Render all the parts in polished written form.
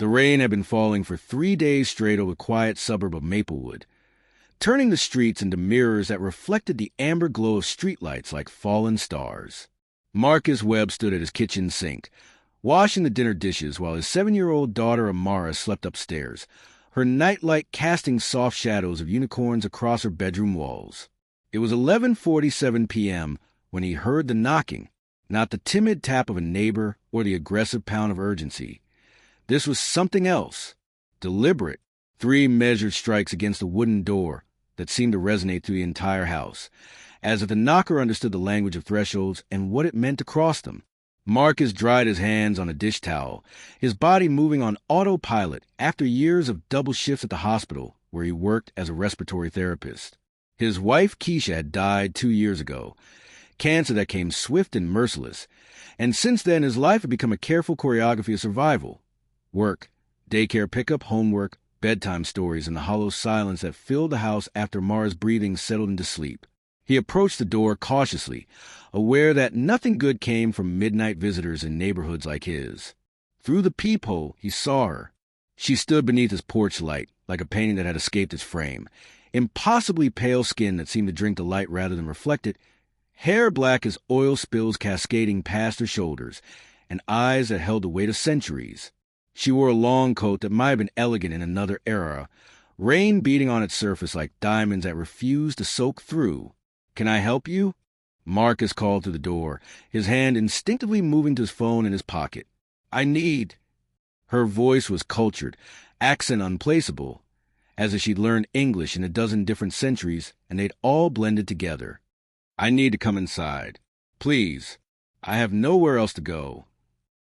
The rain had been falling for 3 days straight over the quiet suburb of Maplewood, turning the streets into mirrors that reflected the amber glow of streetlights like fallen stars. Marcus Webb stood at his kitchen sink, washing the dinner dishes while his 7-year-old daughter Amara slept upstairs, her nightlight casting soft shadows of unicorns across her bedroom walls. It was 11:47 p.m. when he heard the knocking, not the timid tap of a neighbor or the aggressive pound of urgency. This was something else, deliberate, 3 measured strikes against a wooden door that seemed to resonate through the entire house, as if the knocker understood the language of thresholds and what it meant to cross them. Marcus dried his hands on a dish towel, his body moving on autopilot after years of double shifts at the hospital where he worked as a respiratory therapist. His wife, Keisha, had died 2 years ago, cancer that came swift and merciless, and since then his life had become a careful choreography of survival. Work, daycare pickup, homework, bedtime stories, and the hollow silence that filled the house after Mara's breathing settled into sleep. He approached the door cautiously, aware that nothing good came from midnight visitors in neighborhoods like his. Through the peephole, he saw her. She stood beneath his porch light, like a painting that had escaped its frame. Impossibly pale skin that seemed to drink the light rather than reflect it, hair black as oil spills cascading past her shoulders, and eyes that held the weight of centuries. She wore a long coat that might have been elegant in another era, rain beating on its surface like diamonds that refused to soak through. "Can I help you?" Marcus called through the door, his hand instinctively moving to his phone in his pocket. "I need—" Her voice was cultured, accent unplaceable, as if she'd learned English in a dozen different centuries and they'd all blended together. "I need to come inside. Please. I have nowhere else to go."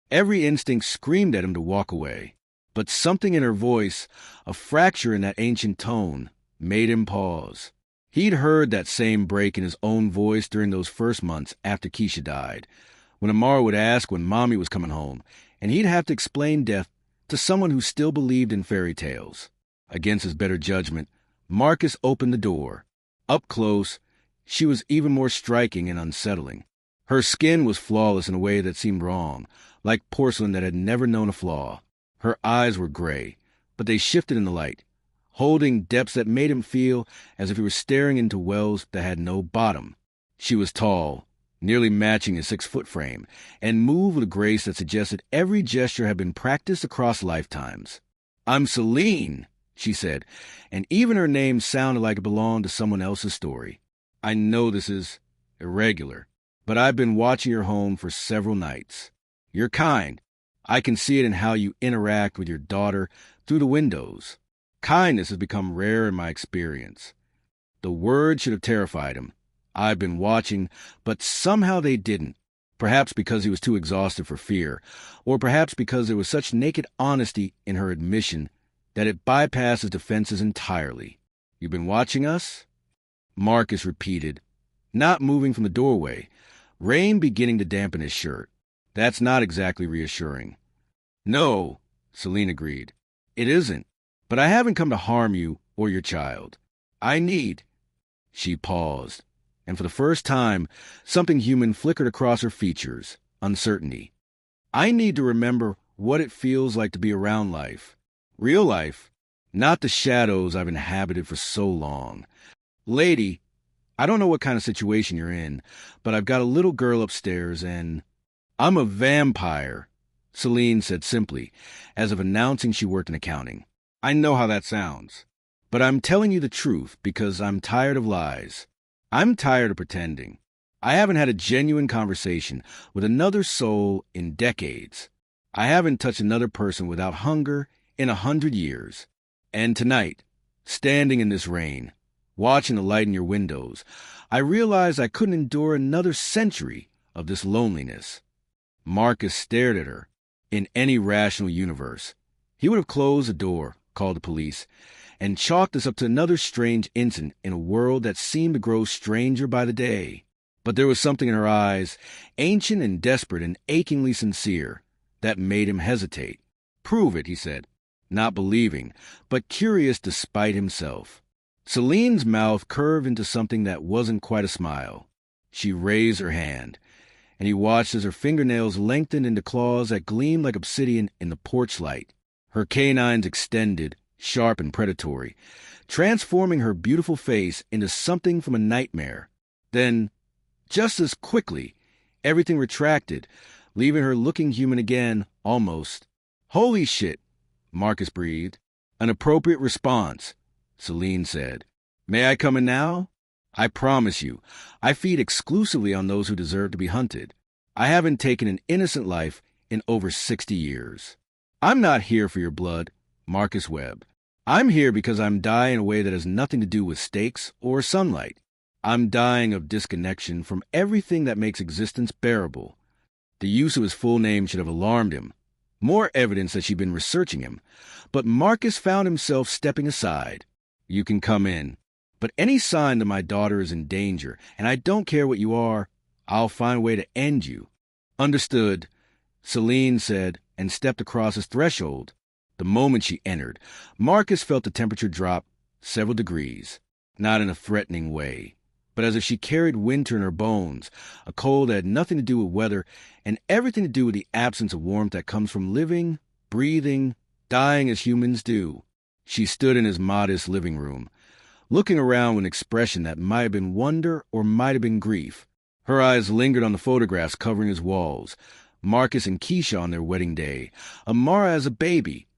Every instinct screamed at him to walk away, but something in her voice, a fracture in that ancient tone, made him pause. He'd heard that same break in his own voice during those first months after Keisha died, when Amara would ask when Mommy was coming home, and he'd have to explain death to someone who still believed in fairy tales. Against his better judgment, Marcus opened the door. Up close, she was even more striking and unsettling. Her skin was flawless in a way that seemed wrong, like porcelain that had never known a flaw. Her eyes were gray, but they shifted in the light, holding depths that made him feel as if he were staring into wells that had no bottom. She was tall, nearly matching his 6-foot frame, and moved with a grace that suggested every gesture had been practiced across lifetimes. "I'm Celine," she said, and even her name sounded like it belonged to someone else's story. "I know this is irregular, but I've been watching your home for several nights. You're kind. I can see it in how you interact with your daughter through the windows. Kindness has become rare in my experience." The word should have terrified him. I've been watching, but somehow they didn't. Perhaps because he was too exhausted for fear, or perhaps because there was such naked honesty in her admission that it bypassed his defenses entirely. "You've been watching us?" Marcus repeated, not moving from the doorway, rain beginning to dampen his shirt. "That's not exactly reassuring." "No," Celine agreed. "It isn't. But I haven't come to harm you or your child. I need—" She paused, and for the first time, something human flickered across her features, uncertainty. "I need to remember what it feels like to be around life. Real life, not the shadows I've inhabited for so long. Lady, I don't know what kind of situation you're in, but I've got a little girl upstairs and—" "I'm a vampire," Celine said simply, as if announcing she worked in accounting. "I know how that sounds. But I'm telling you the truth because I'm tired of lies. I'm tired of pretending. I haven't had a genuine conversation with another soul in decades. I haven't touched another person without hunger in 100 years. And tonight, standing in this rain, watching the light in your windows, I realized I couldn't endure another century of this loneliness." Marcus stared at her. In any rational universe, he would have closed the door, called the police, and chalked this up to another strange incident in a world that seemed to grow stranger by the day. But there was something in her eyes, ancient and desperate and achingly sincere, that made him hesitate. "Prove it," he said, not believing, but curious despite himself. Celine's mouth curved into something that wasn't quite a smile. She raised her hand, and he watched as her fingernails lengthened into claws that gleamed like obsidian in the porch light. Her canines extended, sharp and predatory, transforming her beautiful face into something from a nightmare. Then, just as quickly, everything retracted, leaving her looking human again, almost. "Holy shit," Marcus breathed. "An appropriate response," Celine said. "May I come in now? I promise you, I feed exclusively on those who deserve to be hunted. I haven't taken an innocent life in over 60 years. I'm not here for your blood, Marcus Webb. I'm here because I'm dying in a way that has nothing to do with stakes or sunlight. I'm dying of disconnection from everything that makes existence bearable." The use of his full name should have alarmed him. More evidence that she'd been researching him. But Marcus found himself stepping aside. "You can come in. But any sign that my daughter is in danger, and I don't care what you are, I'll find a way to end you." "Understood," Celine said, and stepped across his threshold. The moment she entered, Marcus felt the temperature drop several degrees, not in a threatening way, but as if she carried winter in her bones, a cold that had nothing to do with weather and everything to do with the absence of warmth that comes from living, breathing, dying as humans do. She stood in his modest living room, looking around with an expression that might have been wonder or might have been grief. Her eyes lingered on the photographs covering his walls, Marcus and Keisha on their wedding day, Amara as a baby,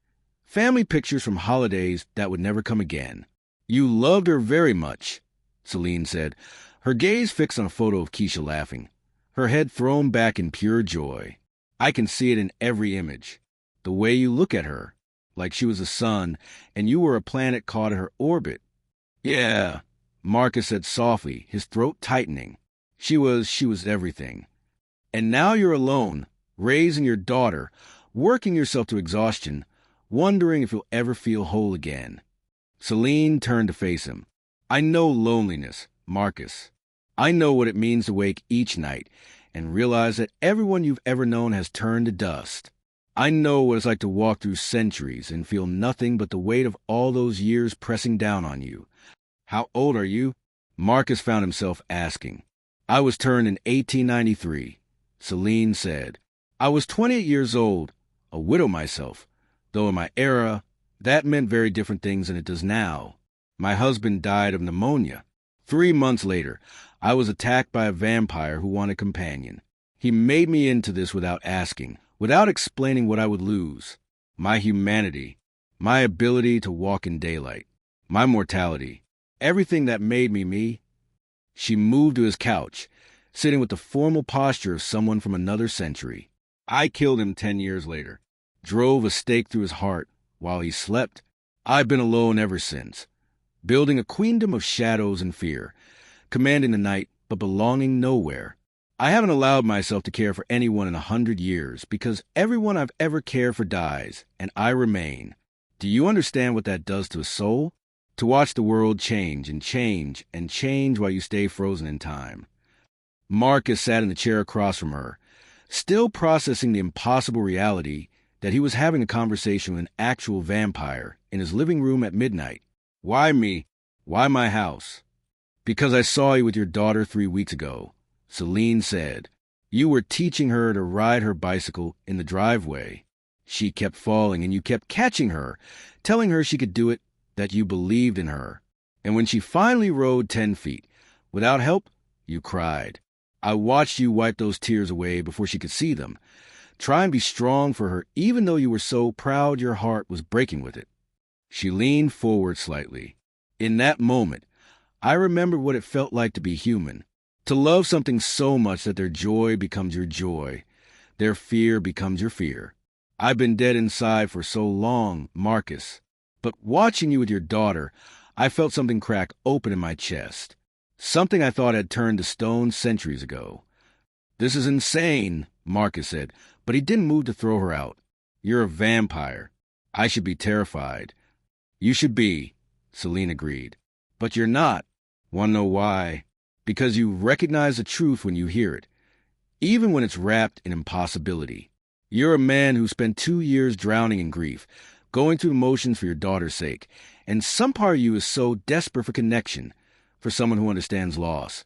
family pictures from holidays that would never come again. "You loved her very much," Celine said, her gaze fixed on a photo of Keisha laughing, her head thrown back in pure joy. "I can see it in every image. The way you look at her, like she was a sun and you were a planet caught in her orbit." "Yeah," Marcus said softly, his throat tightening. She was everything. "And now you're alone, raising your daughter, working yourself to exhaustion, wondering if you'll ever feel whole again." Celine turned to face him. "I know loneliness, Marcus. I know what it means to wake each night and realize that everyone you've ever known has turned to dust. I know what it's like to walk through centuries and feel nothing but the weight of all those years pressing down on you." "How old are you?" Marcus found himself asking. "I was turned in 1893, Celine said. "I was 28 years old, a widow myself, though in my era, that meant very different things than it does now. My husband died of pneumonia. 3 months later, I was attacked by a vampire who wanted a companion. He made me into this without asking, without explaining what I would lose. My humanity, my ability to walk in daylight, my mortality, everything that made me me." She moved to his couch, sitting with the formal posture of someone from another century. "I killed him 10 years later, drove a stake through his heart while he slept. I've been alone ever since, building a queendom of shadows and fear, commanding the night but belonging nowhere. I haven't allowed myself to care for anyone in 100 years because everyone I've ever cared for dies, and I remain. Do you understand what that does to a soul? To watch the world change and change and change while you stay frozen in time." Marcus sat in the chair across from her, still processing the impossible reality that he was having a conversation with an actual vampire in his living room at midnight. "Why me? Why my house?" "Because I saw you with your daughter 3 weeks ago," Celine said. "You were teaching her to ride her bicycle in the driveway. She kept falling and you kept catching her, telling her she could do it, that you believed in her. And when she finally rode 10 feet, without help, you cried. I watched you wipe those tears away before she could see them. Try and be strong for her even though you were so proud your heart was breaking with it." She leaned forward slightly. "In that moment, I remembered what it felt like to be human, to love something so much that their joy becomes your joy, their fear becomes your fear. I've been dead inside for so long, Marcus. But watching you with your daughter, I felt something crack open in my chest. Something I thought had turned to stone centuries ago." "This is insane," Marcus said, but he didn't move to throw her out. "You're a vampire. I should be terrified." "You should be," Celine agreed. "But you're not. Want to know why? Because you recognize the truth when you hear it, even when it's wrapped in impossibility. You're a man who spent 2 years drowning in grief, going through the motions for your daughter's sake, and some part of you is so desperate for connection, for someone who understands loss,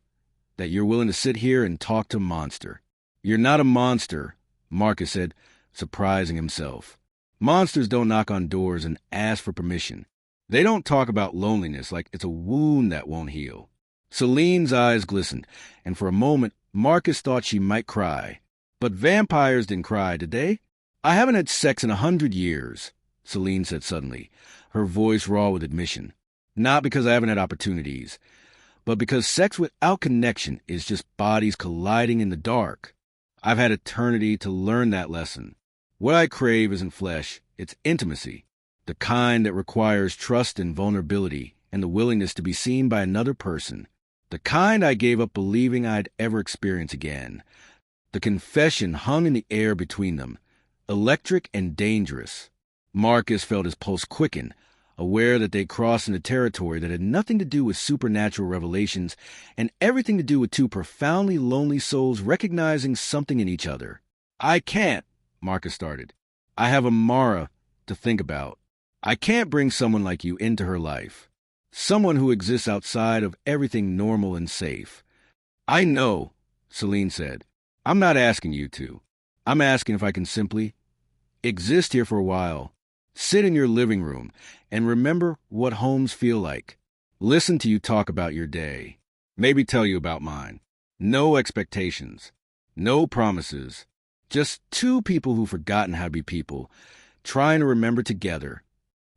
that you're willing to sit here and talk to a monster. You're not a monster," Marcus said, surprising himself. Monsters don't knock on doors and ask for permission. They don't talk about loneliness like it's a wound that won't heal. Celine's eyes glistened, and for a moment, Marcus thought she might cry. But vampires didn't cry, did they? I haven't had sex in 100 years, Celine said suddenly, her voice raw with admission. Not because I haven't had opportunities, but because sex without connection is just bodies colliding in the dark. I've had eternity to learn that lesson. What I crave isn't flesh, it's intimacy. The kind that requires trust and vulnerability and the willingness to be seen by another person. The kind I gave up believing I'd ever experience again. The confession hung in the air between them, electric and dangerous. Marcus felt his pulse quicken, aware that they'd crossed into territory that had nothing to do with supernatural revelations and everything to do with two profoundly lonely souls recognizing something in each other. I can't, Marcus started. I have Amara to think about. I can't bring someone like you into her life. Someone who exists outside of everything normal and safe. I know, Celine said. I'm not asking you to. I'm asking if I can simply exist here for a while. Sit in your living room and remember what homes feel like. Listen to you talk about your day. Maybe tell you about mine. No expectations. No promises. Just two people who've forgotten how to be people, trying to remember together.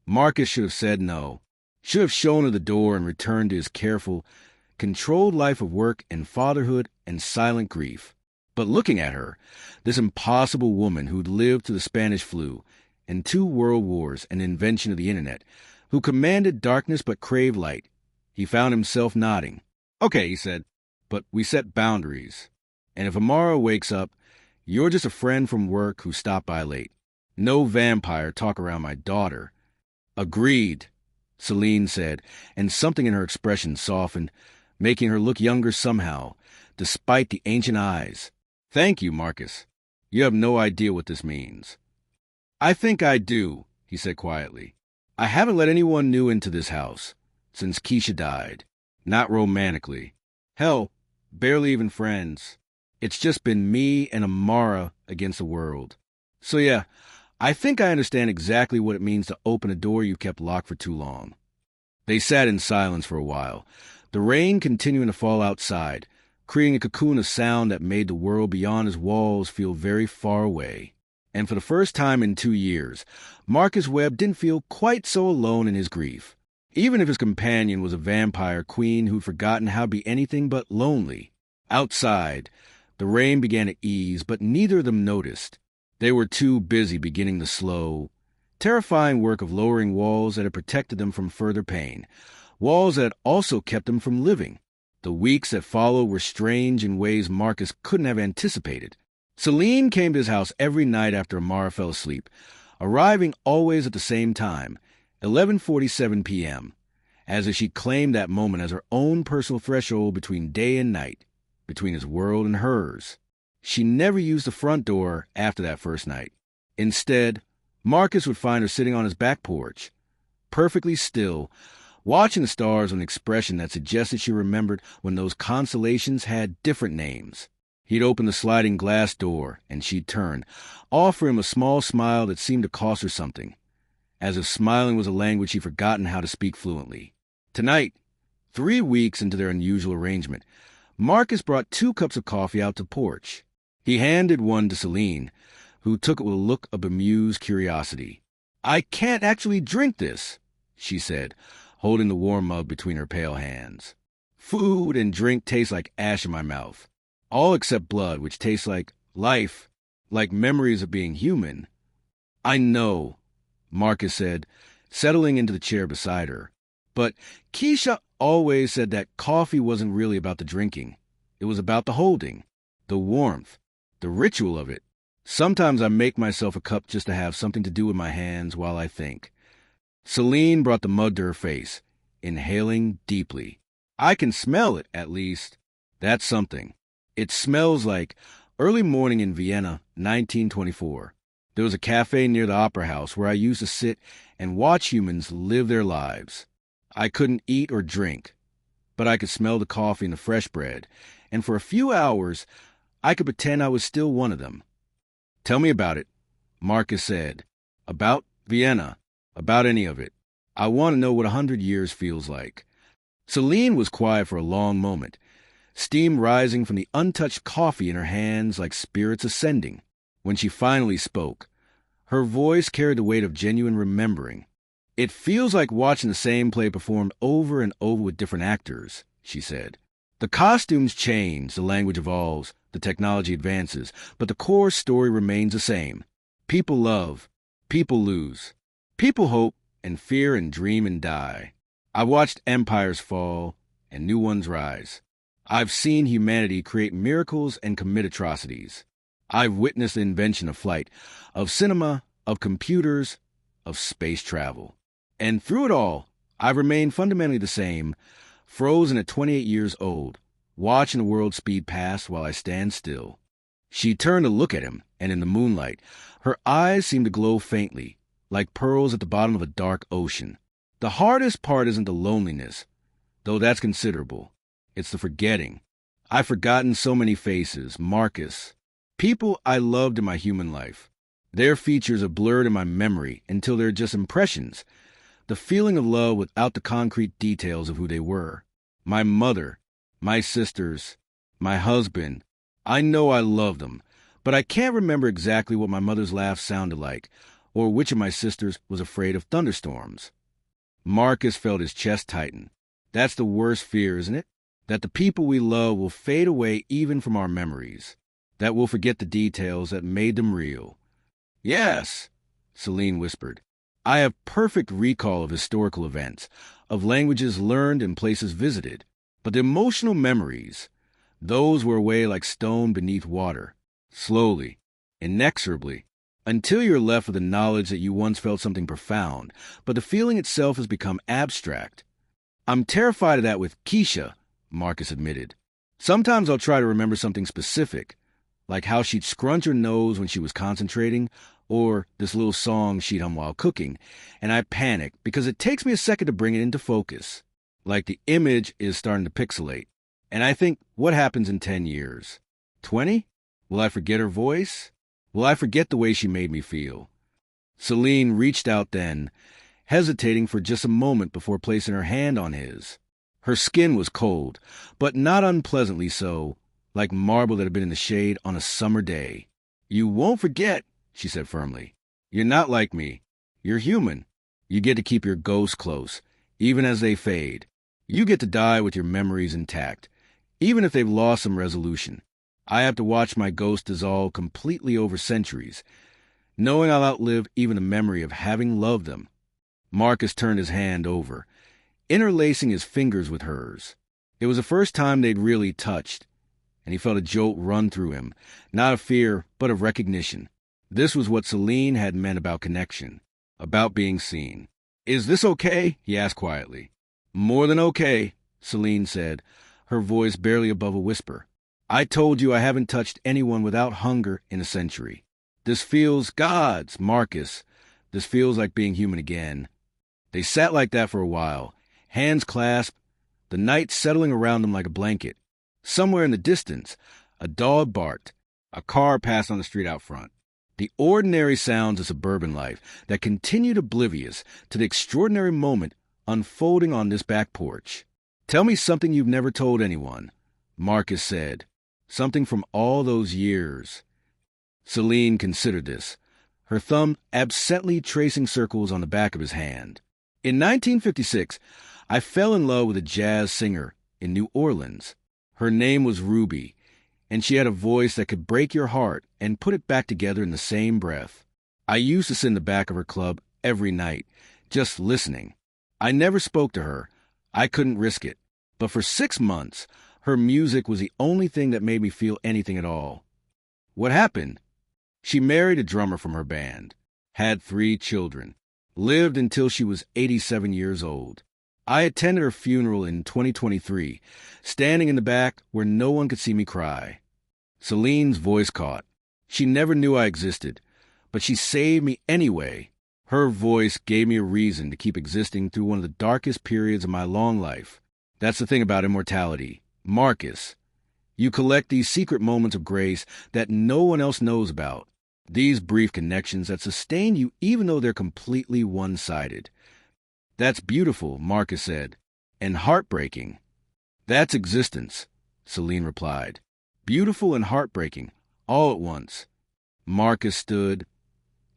Marcus should have said no. Should have shown her the door and returned to his careful, controlled life of work and fatherhood and silent grief. But looking at her, this impossible woman who'd lived through the Spanish flu and 2 world wars and the invention of the internet, who commanded darkness but craved light, he found himself nodding. Okay, he said, but we set boundaries. And if Amara wakes up, you're just a friend from work who stopped by late. No vampire talk around my daughter. Agreed, Celine said, and something in her expression softened, making her look younger somehow, despite the ancient eyes. Thank you, Marcus. You have no idea what this means. I think I do, he said quietly. I haven't let anyone new into this house since Keisha died. Not romantically. Hell, barely even friends. It's just been me and Amara against the world. So yeah, I think I understand exactly what it means to open a door you kept locked for too long. They sat in silence for a while, the rain continuing to fall outside, creating a cocoon of sound that made the world beyond his walls feel very far away. And for the first time in 2 years, Marcus Webb didn't feel quite so alone in his grief, even if his companion was a vampire queen who'd forgotten how to be anything but lonely. Outside, the rain began to ease, but neither of them noticed. They were too busy beginning the slow, terrifying work of lowering walls that had protected them from further pain, walls that had also kept them from living. The weeks that followed were strange in ways Marcus couldn't have anticipated. Celine came to his house every night after Amara fell asleep, arriving always at the same time, 11:47 p.m., as if she claimed that moment as her own personal threshold between day and night, between his world and hers. She never used the front door after that first night. Instead, Marcus would find her sitting on his back porch, perfectly still, watching the stars with an expression that suggested she remembered when those constellations had different names. He'd open the sliding glass door, and she'd turn, offer him a small smile that seemed to cost her something, as if smiling was a language she'd forgotten how to speak fluently. Tonight, 3 weeks into their unusual arrangement, Marcus brought 2 cups of coffee out to the porch. He handed one to Celine, who took it with a look of bemused curiosity. I can't actually drink this, she said, holding the warm mug between her pale hands. Food and drink taste like ash in my mouth. All except blood, which tastes like life, like memories of being human. I know, Marcus said, settling into the chair beside her. But Keisha always said that coffee wasn't really about the drinking. It was about the holding, the warmth, the ritual of it. Sometimes I make myself a cup just to have something to do with my hands while I think. Celine brought the mug to her face, inhaling deeply. I can smell it, at least. That's something. It smells like early morning in Vienna, 1924. There was a cafe near the Opera House where I used to sit and watch humans live their lives. I couldn't eat or drink, but I could smell the coffee and the fresh bread, and for a few hours, I could pretend I was still one of them. Tell me about it, Marcus said, About Vienna. About any of it. I want to know what 100 years feels like. Celine was quiet for a long moment, steam rising from the untouched coffee in her hands like spirits ascending. When she finally spoke, her voice carried the weight of genuine remembering. It feels like watching the same play performed over and over with different actors, she said. The costumes change, the language evolves, the technology advances, but the core story remains the same. People love, people lose, people hope and fear and dream and die. I've watched empires fall and new ones rise. I've seen humanity create miracles and commit atrocities. I've witnessed the invention of flight, of cinema, of computers, of space travel. And through it all, I've remained fundamentally the same, frozen at 28 years old, watching the world speed past while I stand still. She turned to look at him, and in the moonlight, her eyes seemed to glow faintly, like pearls at the bottom of a dark ocean. The hardest part isn't the loneliness, though that's considerable. It's the forgetting. I've forgotten so many faces, Marcus, people I loved in my human life. Their features are blurred in my memory until they're just impressions, the feeling of love without the concrete details of who they were. My mother, my sisters, my husband. I know I loved them, but I can't remember exactly what my mother's laugh sounded like, or which of my sisters was afraid of thunderstorms. Marcus felt his chest tighten. That's the worst fear, isn't it? That the people we love will fade away even from our memories. That we'll forget the details that made them real. Yes, Celine whispered. I have perfect recall of historical events, of languages learned and places visited. But the emotional memories, those were away like stone beneath water, slowly, inexorably, until you're left with the knowledge that you once felt something profound, but the feeling itself has become abstract. I'm terrified of that with Keisha, Marcus admitted. Sometimes I'll try to remember something specific, like how she'd scrunch her nose when she was concentrating, or this little song she'd hum while cooking, and I panic because it takes me a second to bring it into focus. Like the image is starting to pixelate. And I think, what happens in 10 years? 20? Will I forget her voice? Will I forget the way she made me feel? Celine reached out then, hesitating for just a moment before placing her hand on his. Her skin was cold, but not unpleasantly so, like marble that had been in the shade on a summer day. You won't forget, she said firmly. You're not like me. You're human. You get to keep your ghosts close, even as they fade. You get to die with your memories intact, even if they've lost some resolution. I have to watch my ghost dissolve completely over centuries, knowing I'll outlive even the memory of having loved them. Marcus turned his hand over, interlacing his fingers with hers. It was the first time they'd really touched, and he felt a jolt run through him, not of fear, but of recognition. This was what Celine had meant about connection, about being seen. Is this okay? He asked quietly. More than okay, Celine said, her voice barely above a whisper. I told you I haven't touched anyone without hunger in a century. This feels God's, Marcus. This feels like being human again. They sat like that for a while, hands clasped, the night settling around them like a blanket. Somewhere in the distance, a dog barked. A car passed on the street out front. The ordinary sounds of suburban life that continued oblivious to the extraordinary moment unfolding on this back porch. Tell me something you've never told anyone, Marcus said. Something from all those years. Celine considered this, her thumb absently tracing circles on the back of his hand. In 1956, I fell in love with a jazz singer in New Orleans. Her name was Ruby, and she had a voice that could break your heart and put it back together in the same breath. I used to sit in the back of her club every night, just listening. I never spoke to her. I couldn't risk it. But for 6 months, her music was the only thing that made me feel anything at all. What happened? She married a drummer from her band, had 3 children, lived until she was 87 years old. I attended her funeral in 2023, standing in the back where no one could see me cry. Celine's voice caught. She never knew I existed, but she saved me anyway. Her voice gave me a reason to keep existing through one of the darkest periods of my long life. That's the thing about immortality. Marcus, you collect these secret moments of grace that no one else knows about. These brief connections that sustain you even though they're completely one-sided. That's beautiful, Marcus said. And heartbreaking. That's existence, Celine replied. Beautiful and heartbreaking, all at once. Marcus stood,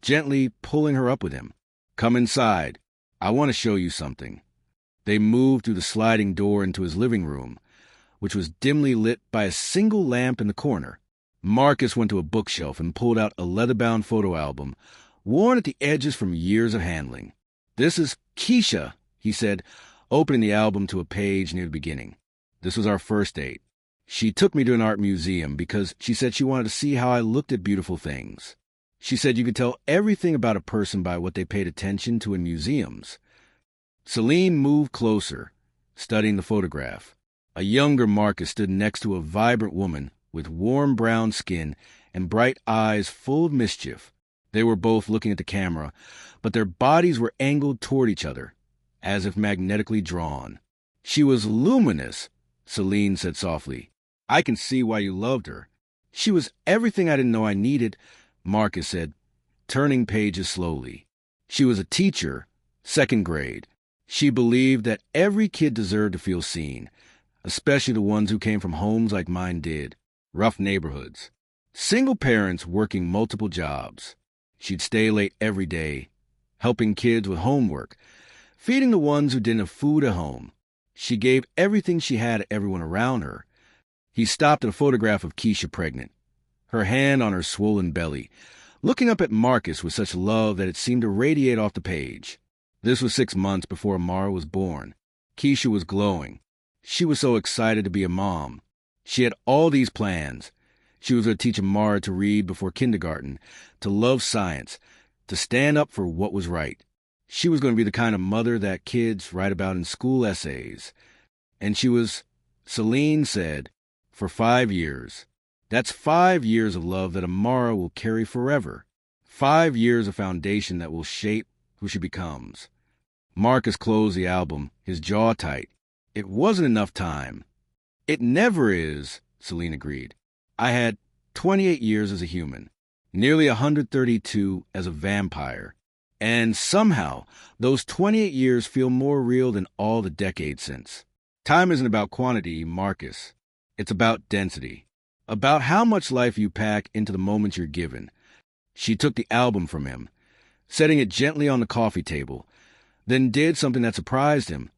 gently pulling her up with him. Come inside. I want to show you something. They moved through the sliding door into his living room, which was dimly lit by a single lamp in the corner. Marcus went to a bookshelf and pulled out a leather-bound photo album, worn at the edges from years of handling. This is Keisha, he said, opening the album to a page near the beginning. This was our first date. She took me to an art museum because she said she wanted to see how I looked at beautiful things. She said you could tell everything about a person by what they paid attention to in museums. Celine moved closer, studying the photograph. A younger Marcus stood next to a vibrant woman with warm brown skin and bright eyes full of mischief. They were both looking at the camera, but their bodies were angled toward each other, as if magnetically drawn. She was luminous, Celine said softly. I can see why you loved her. She was everything I didn't know I needed, Marcus said, turning pages slowly. She was a teacher, 2nd grade. She believed that every kid deserved to feel seen, especially the ones who came from homes like mine did, rough neighborhoods. Single parents working multiple jobs. She'd stay late every day, helping kids with homework, feeding the ones who didn't have food at home. She gave everything she had to everyone around her. He stopped at a photograph of Keisha pregnant, her hand on her swollen belly, looking up at Marcus with such love that it seemed to radiate off the page. This was 6 months before Amara was born. Keisha was glowing. She was so excited to be a mom. She had all these plans. She was going to teach Amara to read before kindergarten, to love science, to stand up for what was right. She was going to be the kind of mother that kids write about in school essays. And she was, Celine said, for 5 years. That's 5 years of love that Amara will carry forever. 5 years of foundation that will shape who she becomes. Marcus closed the album, his jaw tight. It wasn't enough time. It never is, Celine agreed. I had 28 years as a human, nearly 132 as a vampire. And somehow, those 28 years feel more real than all the decades since. Time isn't about quantity, Marcus. It's about density. About how much life you pack into the moments you're given. She took the album from him, setting it gently on the coffee table, then did something that surprised him.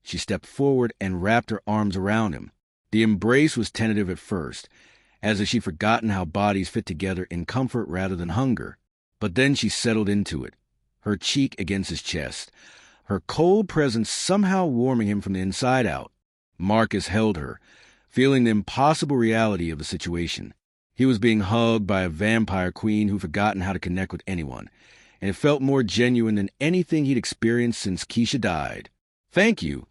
She stepped forward and wrapped her arms around him. The embrace was tentative at first, as if she'd forgotten how bodies fit together in comfort rather than hunger. But then she settled into it, her cheek against his chest, her cold presence somehow warming him from the inside out. Marcus held her, feeling the impossible reality of the situation. He was being hugged by a vampire queen who'd forgotten how to connect with anyone, and it felt more genuine than anything he'd experienced since Keisha died. Thank you,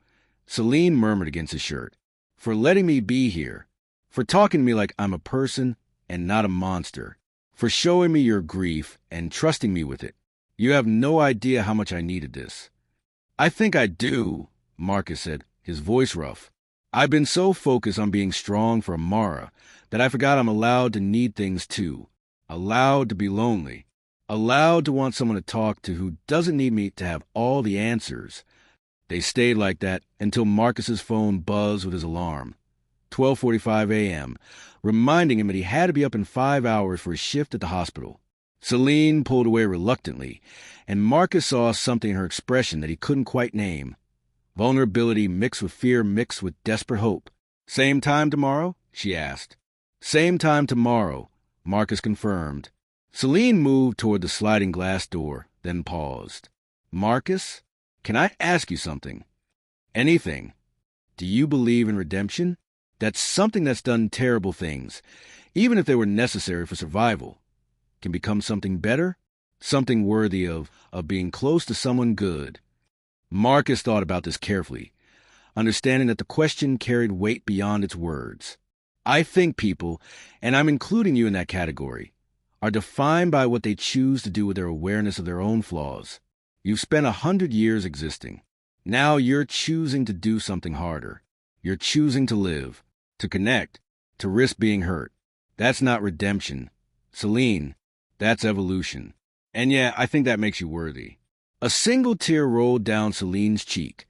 Celine murmured against his shirt, for letting me be here, for talking to me like I'm a person and not a monster, for showing me your grief and trusting me with it. You have no idea how much I needed this. I think I do, Marcus said, his voice rough. I've been so focused on being strong for Amara that I forgot I'm allowed to need things too, allowed to be lonely, allowed to want someone to talk to who doesn't need me to have all the answers. They stayed like that until Marcus's phone buzzed with his alarm. 12:45 a.m., reminding him that he had to be up in 5 hours for his shift at the hospital. Celine pulled away reluctantly, and Marcus saw something in her expression that he couldn't quite name. Vulnerability mixed with fear mixed with desperate hope. Same time tomorrow? She asked. Same time tomorrow, Marcus confirmed. Celine moved toward the sliding glass door, then paused. Marcus, can I ask you something? Anything. Do you believe in redemption? That something that's done terrible things, even if they were necessary for survival, can become something better? Something worthy of being close to someone good. Marcus thought about this carefully, understanding that the question carried weight beyond its words. I think people, and I'm including you in that category, are defined by what they choose to do with their awareness of their own flaws. You've spent 100 years existing. Now you're choosing to do something harder. You're choosing to live, to connect, to risk being hurt. That's not redemption. Celine, That's evolution. And yeah, I think that makes you worthy. A single tear rolled down Celine's cheek,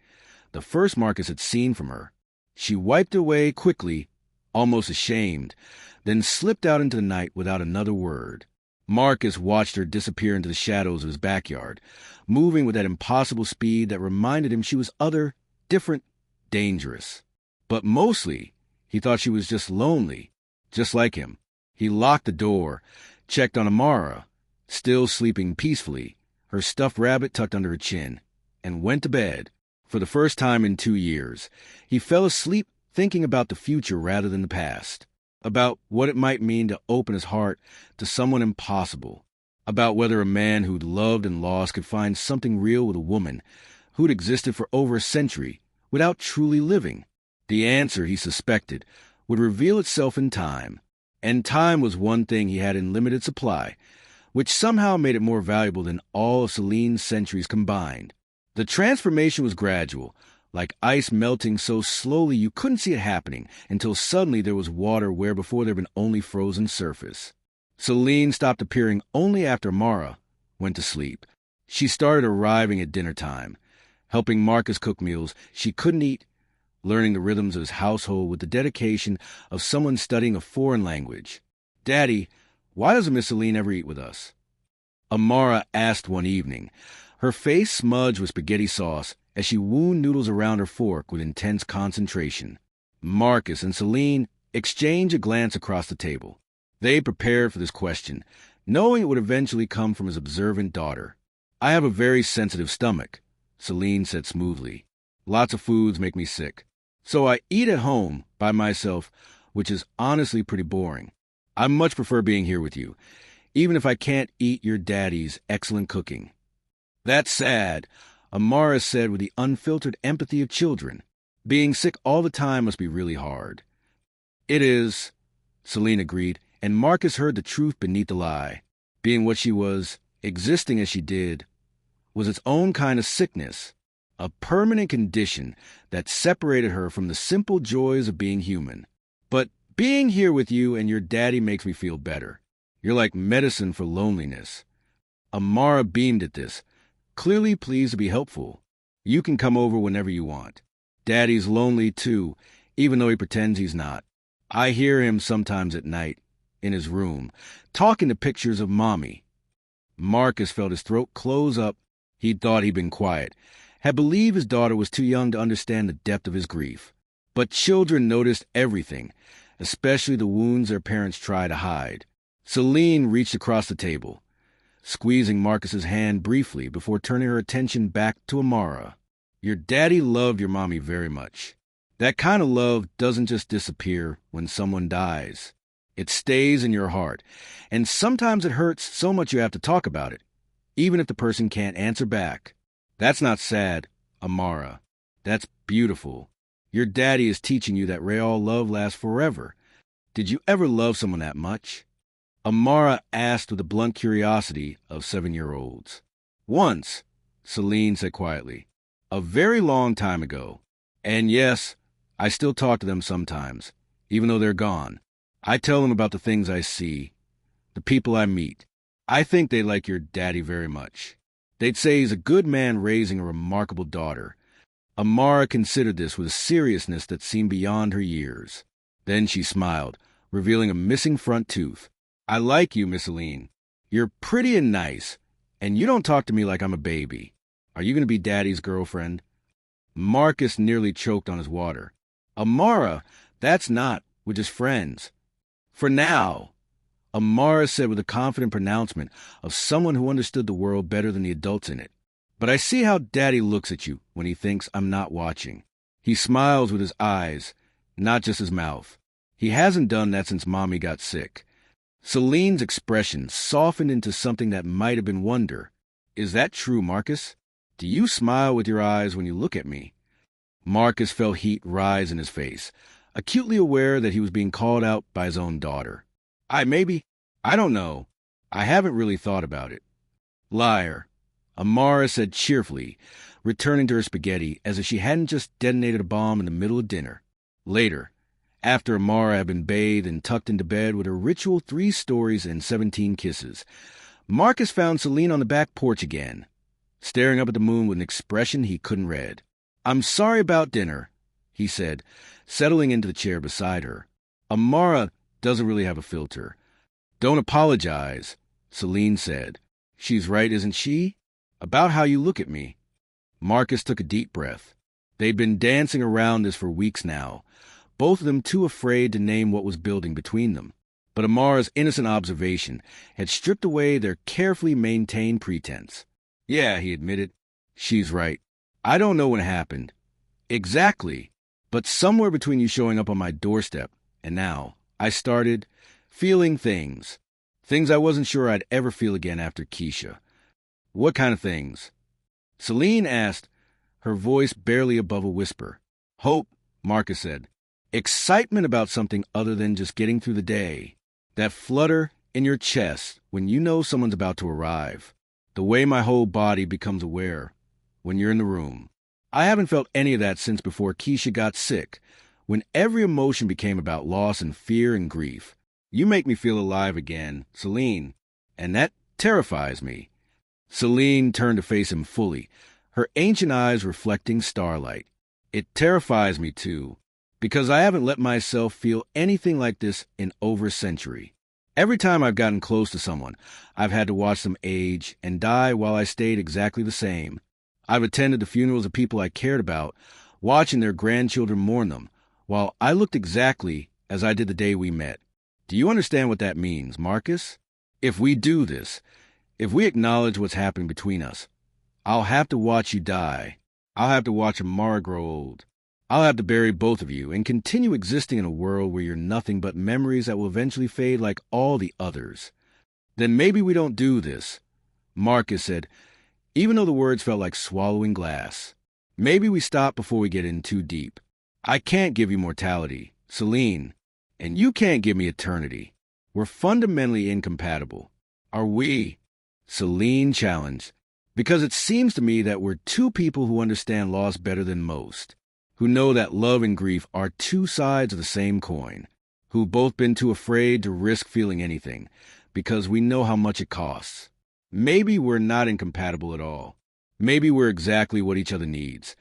the first Marcus had seen from her. She wiped it away quickly, almost ashamed, then slipped out into the night without another word. Marcus watched her disappear into the shadows of his backyard, moving with that impossible speed that reminded him she was other, different, dangerous. But mostly, he thought she was just lonely, just like him. He locked the door, checked on Amara, still sleeping peacefully, her stuffed rabbit tucked under her chin, and went to bed. For the first time in 2 years, he fell asleep thinking about the future rather than the past, about what it might mean to open his heart to someone impossible, about whether a man who'd loved and lost could find something real with a woman who'd existed for over a century without truly living. The answer, he suspected, would reveal itself in time, and time was one thing he had in limited supply, which somehow made it more valuable than all of Celine's centuries combined. The transformation was gradual, like ice melting so slowly you couldn't see it happening until suddenly there was water where before there'd been only frozen surface. Celine stopped appearing only after Mara went to sleep. She started arriving at dinner time, helping Marcus cook meals she couldn't eat, learning the rhythms of his household with the dedication of someone studying a foreign language. "Daddy, why doesn't Miss Celine ever eat with us?" Amara asked one evening, her face smudged with spaghetti sauce as she wound noodles around her fork with intense concentration. Marcus and Celine exchanged a glance across the table. They prepared for this question, knowing it would eventually come from his observant daughter. "I have a very sensitive stomach," Celine said smoothly. "Lots of foods make me sick. So I eat at home by myself, which is honestly pretty boring. I much prefer being here with you, even if I can't eat your daddy's excellent cooking." "That's sad," Amara said with the unfiltered empathy of children. "Being sick all the time must be really hard." "It is," Celine agreed, and Marcus heard the truth beneath the lie. Being what she was, existing as she did, was its own kind of sickness, a permanent condition that separated her from the simple joys of being human. "But being here with you and your daddy makes me feel better. You're like medicine for loneliness." Amara beamed at this, clearly pleased to be helpful. "You can come over whenever you want. Daddy's lonely too, even though he pretends he's not. I hear him sometimes at night, in his room, talking to pictures of Mommy." Marcus felt his throat close up. He'd thought he'd been quiet, had believed his daughter was too young to understand the depth of his grief. But children noticed everything, especially the wounds their parents try to hide. Celine reached across the table, squeezing Marcus's hand briefly before turning her attention back to Amara. "Your daddy loved your mommy very much. That kind of love doesn't just disappear when someone dies. It stays in your heart, and sometimes it hurts so much you have to talk about it, even if the person can't answer back. That's not sad, Amara. That's beautiful. Your daddy is teaching you that real love lasts forever. Did you ever love someone that much?" Amara asked with the blunt curiosity of 7-year-olds. "Once," Celine said quietly. "A very long time ago. And yes, I still talk to them sometimes, even though they're gone. I tell them about the things I see, the people I meet. I think they like your daddy very much. They'd say he's a good man raising a remarkable daughter." Amara considered this with a seriousness that seemed beyond her years. Then she smiled, revealing a missing front tooth. "I like you, Miss Celine. You're pretty and nice, and you don't talk to me like I'm a baby. Are you going to be Daddy's girlfriend?" Marcus nearly choked on his water. "Amara, that's not. We're just friends. For now," Amara said with a confident pronouncement of someone who understood the world better than the adults in it. "But I see how Daddy looks at you when he thinks I'm not watching. He smiles with his eyes, not just his mouth. He hasn't done that since Mommy got sick." Celine's expression softened into something that might have been wonder. "Is that true, Marcus? Do you smile with your eyes when you look at me?" Marcus felt heat rise in his face, acutely aware that he was being called out by his own daughter. I don't know. I haven't really thought about it." "Liar," Amara said cheerfully, returning to her spaghetti as if she hadn't just detonated a bomb in the middle of dinner. Later, after Amara had been bathed and tucked into bed with her ritual 3 stories and 17 kisses, Marcus found Celine on the back porch again, staring up at the moon with an expression he couldn't read. "I'm sorry about dinner," he said, settling into the chair beside her. "Amara doesn't really have a filter." "Don't apologize," Celine said. "She's right, isn't she? About how you look at me." Marcus took a deep breath. They'd been dancing around this for weeks now, both of them too afraid to name what was building between them. But Amara's innocent observation had stripped away their carefully maintained pretense. "Yeah," he admitted. "She's right. I don't know when it happened. Exactly. But somewhere between you showing up on my doorstep and now, I started feeling things. Things I wasn't sure I'd ever feel again after Keisha." "What kind of things?" Celine asked, her voice barely above a whisper. "Hope," Marcus said. "Excitement about something other than just getting through the day. That flutter in your chest when you know someone's about to arrive. The way my whole body becomes aware when you're in the room. I haven't felt any of that since before Keisha got sick, when every emotion became about loss and fear and grief. You make me feel alive again, Celine, and that terrifies me." Celine turned to face him fully, her ancient eyes reflecting starlight. "It terrifies me too, because I haven't let myself feel anything like this in over a century. Every time I've gotten close to someone, I've had to watch them age and die while I stayed exactly the same. I've attended the funerals of people I cared about, watching their grandchildren mourn them, while I looked exactly as I did the day we met. Do you understand what that means, Marcus? If we do this, if we acknowledge what's happened between us, I'll have to watch you die. I'll have to watch Amara grow old. I'll have to bury both of you and continue existing in a world where you're nothing but memories that will eventually fade like all the others. Then maybe we don't do this," Marcus said, even though the words felt like swallowing glass. "Maybe we stop before we get in too deep. I can't give you mortality, Celine, and you can't give me eternity. We're fundamentally incompatible." "Are we?" Celine challenged. "Because it seems to me that we're two people who understand loss better than most, who know that love and grief are two sides of the same coin, who've both been too afraid to risk feeling anything, because we know how much it costs. Maybe we're not incompatible at all. Maybe we're exactly what each other needs.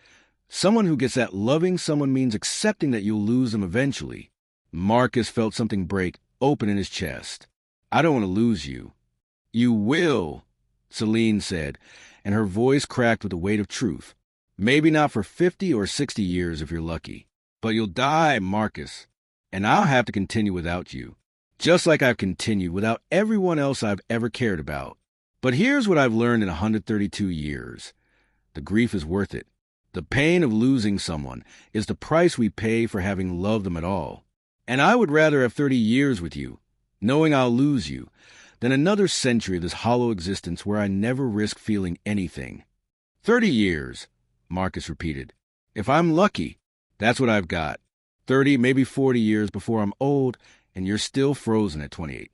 Someone who gets that loving someone means accepting that you'll lose them eventually." Marcus felt something break open in his chest. "I don't want to lose you." "You will," Celine said, and her voice cracked with the weight of truth. "Maybe not for 50 or 60 years if you're lucky. But you'll die, Marcus. And I'll have to continue without you, just like I've continued without everyone else I've ever cared about. But here's what I've learned in 132 years. The grief is worth it. The pain of losing someone is the price we pay for having loved them at all. And I would rather have 30 years with you, knowing I'll lose you, than another century of this hollow existence where I never risk feeling anything." 30 years, Marcus repeated. "If I'm lucky, that's what I've got. 30, maybe 40 years before I'm old, and you're still frozen at 28.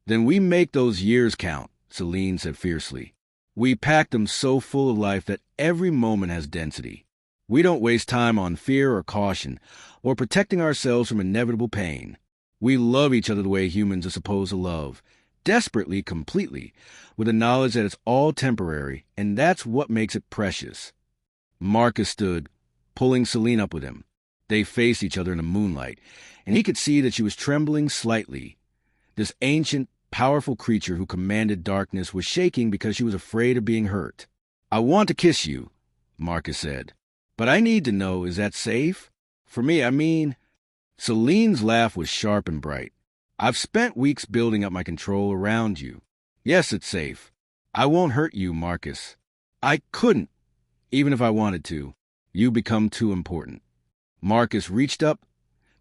"Then we make those years count," Celine said fiercely. "We pack them so full of life that every moment has density. We don't waste time on fear or caution, or protecting ourselves from inevitable pain. We love each other the way humans are supposed to love, desperately, completely, with the knowledge that it's all temporary, and that's what makes it precious." Marcus stood, pulling Celine up with him. They faced each other in the moonlight, and he could see that she was trembling slightly. This ancient, powerful creature who commanded darkness was shaking because she was afraid of being hurt. "I want to kiss you," Marcus said. "But I need to know, is that safe? For me, I mean..." Celine's laugh was sharp and bright. "I've spent weeks building up my control around you. Yes, it's safe. I won't hurt you, Marcus. I couldn't, even if I wanted to. You become too important." Marcus reached up,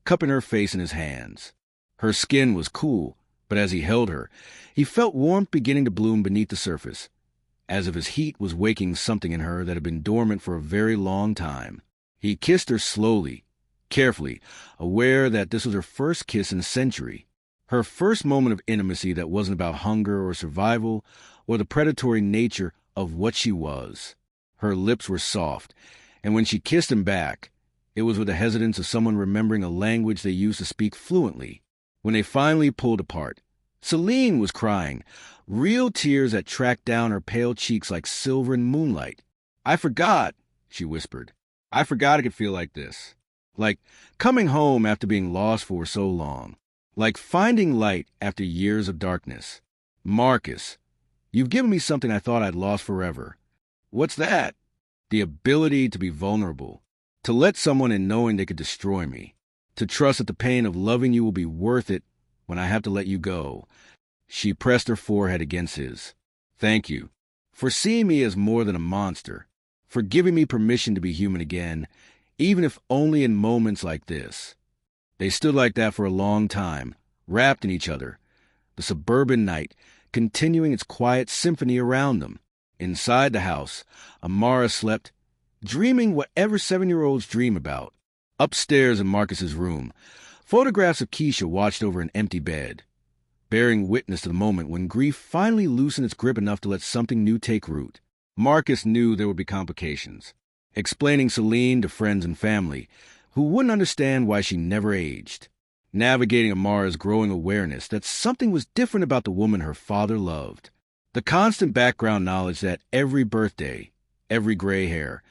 cupping her face in his hands. Her skin was cool, but as he held her, he felt warmth beginning to bloom beneath the surface, as if his heat was waking something in her that had been dormant for a very long time. He kissed her slowly, carefully, aware that this was her first kiss in a century. Her first moment of intimacy that wasn't about hunger or survival or the predatory nature of what she was. Her lips were soft, and when she kissed him back, it was with the hesitance of someone remembering a language they used to speak fluently. When they finally pulled apart, Celine was crying, real tears that tracked down her pale cheeks like silver in moonlight. "I forgot," she whispered. "I forgot it could feel like this. Like coming home after being lost for so long. Like finding light after years of darkness. Marcus, you've given me something I thought I'd lost forever." "What's that?" "The ability to be vulnerable. To let someone in knowing they could destroy me. To trust that the pain of loving you will be worth it when I have to let you go." She pressed her forehead against his. "Thank you. For seeing me as more than a monster. For giving me permission to be human again, even if only in moments like this." They stood like that for a long time, wrapped in each other. The suburban night, continuing its quiet symphony around them. Inside the house, Amara slept, dreaming whatever 7-year-olds dream about. Upstairs in Marcus's room, photographs of Keisha watched over an empty bed, bearing witness to the moment when grief finally loosened its grip enough to let something new take root. Marcus knew there would be complications, explaining Celine to friends and family, who wouldn't understand why she never aged. Navigating Amara's growing awareness that something was different about the woman her father loved. The constant background knowledge that every birthday, every gray hair,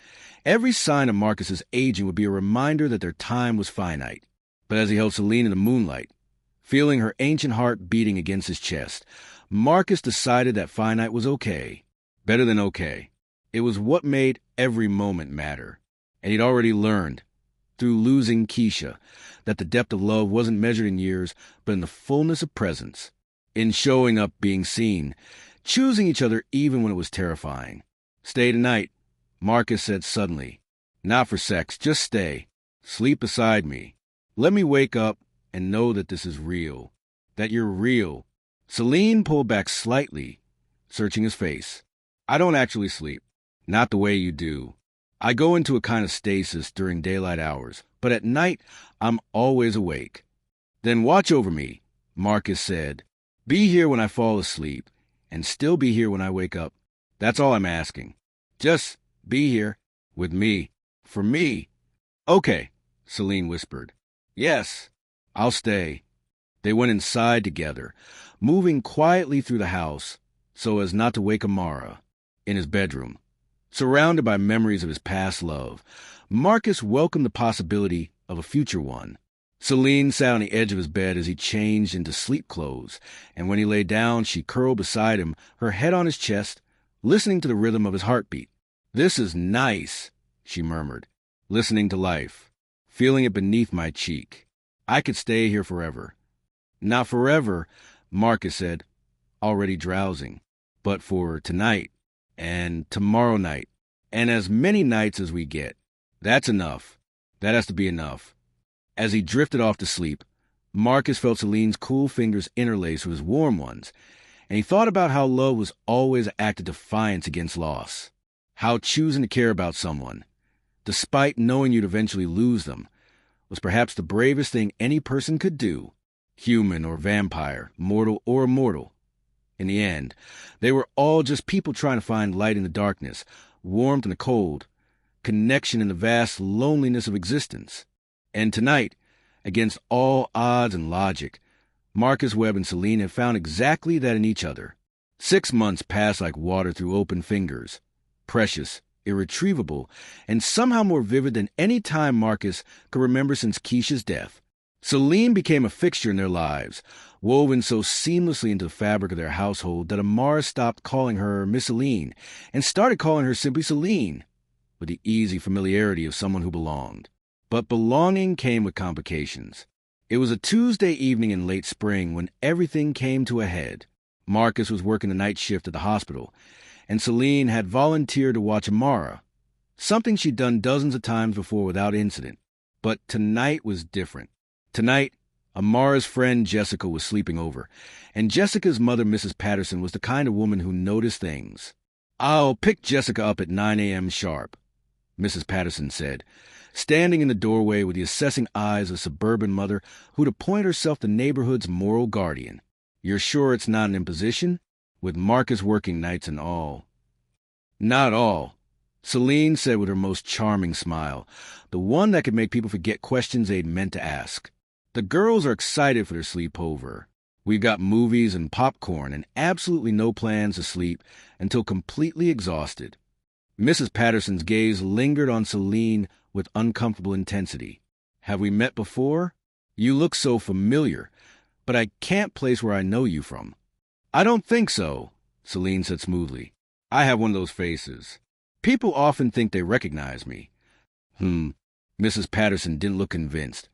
every sign of Marcus's aging would be a reminder that their time was finite. But as he held Celine in the moonlight, feeling her ancient heart beating against his chest, Marcus decided that finite was okay. Better than okay. It was what made every moment matter. And he'd already learned, through losing Keisha, that the depth of love wasn't measured in years, but in the fullness of presence. In showing up, being seen, choosing each other even when it was terrifying. "Stay tonight," Marcus said suddenly. "Not for sex, just stay. Sleep beside me. Let me wake up and know that this is real. That you're real." Celine pulled back slightly, searching his face. "I don't actually sleep. Not the way you do. I go into a kind of stasis during daylight hours, but at night I'm always awake." "Then watch over me," Marcus said. "Be here when I fall asleep, and still be here when I wake up. That's all I'm asking. Just be here, with me, for me." "Okay," Celine whispered. "Yes, I'll stay." They went inside together, moving quietly through the house so as not to wake Amara. In his bedroom, surrounded by memories of his past love, Marcus welcomed the possibility of a future one. Celine sat on the edge of his bed as he changed into sleep clothes, and when he lay down, she curled beside him, her head on his chest, listening to the rhythm of his heartbeat. "This is nice," she murmured, listening to life, feeling it beneath my cheek. "I could stay here forever." "Not forever," Marcus said, already drowsing, "but for tonight, and tomorrow night, and as many nights as we get. That's enough. That has to be enough." As he drifted off to sleep, Marcus felt Celine's cool fingers interlace with his warm ones, and he thought about how love was always an act of defiance against loss. How choosing to care about someone, despite knowing you'd eventually lose them, was perhaps the bravest thing any person could do, human or vampire, mortal or immortal. In the end, they were all just people trying to find light in the darkness, warmth in the cold, connection in the vast loneliness of existence. And tonight, against all odds and logic, Marcus Webb and Celine had found exactly that in each other. 6 months passed like water through open fingers, precious, irretrievable, and somehow more vivid than any time Marcus could remember since Keisha's death. Celine became a fixture in their lives, woven so seamlessly into the fabric of their household that Amara stopped calling her Miss Celine and started calling her simply Celine, with the easy familiarity of someone who belonged. But belonging came with complications. It was a Tuesday evening in late spring when everything came to a head. Marcus was working the night shift at the hospital, and Celine had volunteered to watch Amara, something she'd done dozens of times before without incident. But tonight was different. Tonight, Amara's friend Jessica was sleeping over, and Jessica's mother, Mrs. Patterson, was the kind of woman who noticed things. "I'll pick Jessica up at 9 a.m. sharp," Mrs. Patterson said, standing in the doorway with the assessing eyes of a suburban mother who'd appoint herself the neighborhood's moral guardian. "You're sure it's not an imposition? With Marcus working nights and all." "Not all," Celine said with her most charming smile, the one that could make people forget questions they'd meant to ask. "The girls are excited for their sleepover. We've got movies and popcorn and absolutely no plans to sleep until completely exhausted. Mrs. Patterson's gaze lingered on Celine with uncomfortable intensity. Have we met before? You look so familiar, but I can't place where I know you from. I don't think so, Celine said smoothly. I have one of those faces. People often think they recognize me. Mrs. Patterson didn't look convinced,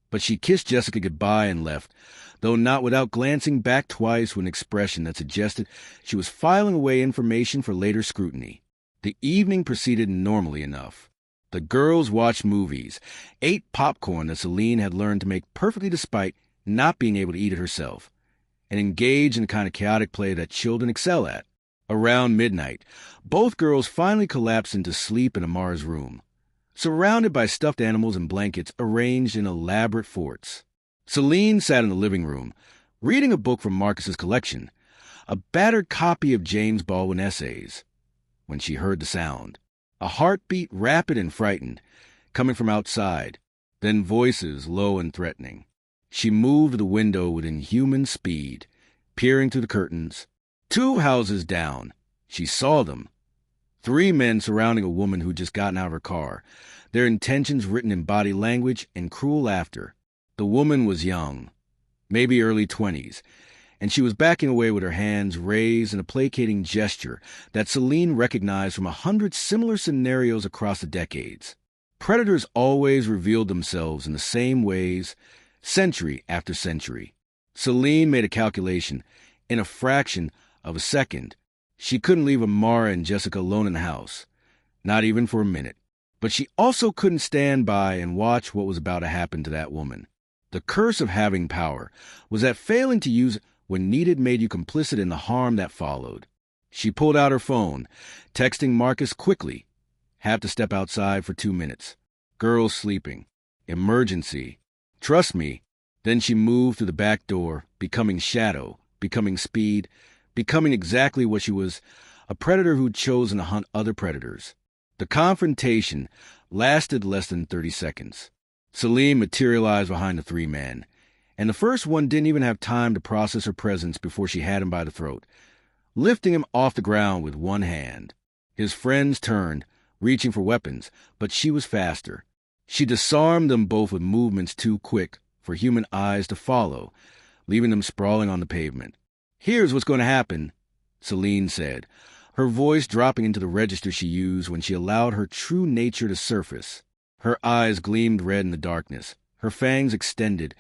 but she kissed Jessica goodbye and left, though not without glancing back twice with an expression that suggested she was filing away information for later scrutiny. The evening proceeded normally enough. The girls watched movies, ate popcorn that Celine had learned to make perfectly despite not being able to eat it herself, and engaged in the kind of chaotic play that children excel at. Around midnight, both girls finally collapsed into sleep in Amara's room, surrounded by stuffed animals and blankets arranged in elaborate forts. Celine sat in the living room, reading a book from Marcus's collection, a battered copy of James Baldwin essays, when she heard the sound. A heartbeat rapid and frightened, coming from outside, then voices low and threatening. She moved to the window with inhuman speed, peering through the curtains. 2 houses down, she saw them. 3 men surrounding a woman who'd just gotten out of her car, their intentions written in body language and cruel laughter. The woman was young, maybe early 20s, and she was backing away with her hands raised in a placating gesture that Celine recognized from 100 similar scenarios across the decades. Predators always revealed themselves in the same ways, century after century. Celine made a calculation. In a fraction of a second, she couldn't leave Amara and Jessica alone in the house, not even for a minute. But she also couldn't stand by and watch what was about to happen to that woman. The curse of having power was that failing to use it when needed made you complicit in the harm that followed. She pulled out her phone, texting Marcus quickly. Have to step outside for 2 minutes. Girls sleeping. Emergency. Trust me. Then she moved through the back door, becoming Shadow, becoming Speed, becoming exactly what she was, a predator who'd chosen to hunt other predators. The confrontation lasted less than 30 seconds. Celine materialized behind the 3 men, and the first one didn't even have time to process her presence before she had him by the throat, lifting him off the ground with one hand. His friends turned, reaching for weapons, but she was faster. She disarmed them both with movements too quick for human eyes to follow, leaving them sprawling on the pavement. Here's what's going to happen, Celine said, her voice dropping into the register she used when she allowed her true nature to surface. Her eyes gleamed red in the darkness, her fangs extended,